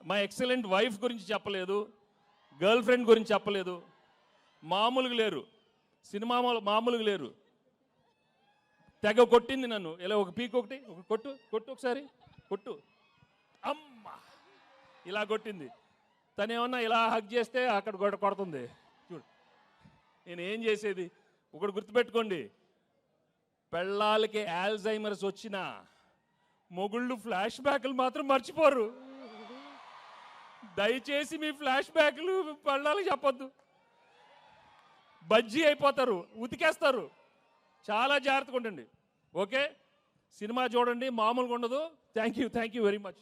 మా excellent wife గురించి చెప్పలేదు, గర్ల్ ఫ్రెండ్ గురించి చెప్పలేదు. మామూలుగా లేరు, సినిమా మామూలుగా లేరు. తెగ కొట్టింది నన్ను. ఇలా ఒక పీక్ ఒకటి కొట్టు కొట్టు ఒకసారి కొట్టు, అమ్మ ఇలా కొట్టింది. తను ఏమన్నా ఇలా హగ్ చేస్తే అక్కడ కొడుతుంది. చూడు నేను ఏం చేసేది. ఒకటి గుర్తుపెట్టుకోండి, పెళ్ళాలకి ఆల్జైమర్స్ వచ్చినా మొగుళ్ళు ఫ్లాష్ బ్యాక్లు మాత్రం మర్చిపోరు. దయచేసి మీ ఫ్లాష్ బ్యాక్లు పెళ్ళాలకు చెప్పొద్దు, బజ్జీ అయిపోతారు, ఉతికేస్తారు. చాలా జాగ్రత్తగా ఉండండి. ఓకే, సినిమా చూడండి, మామూలుగా ఉండదు. Thank you very much.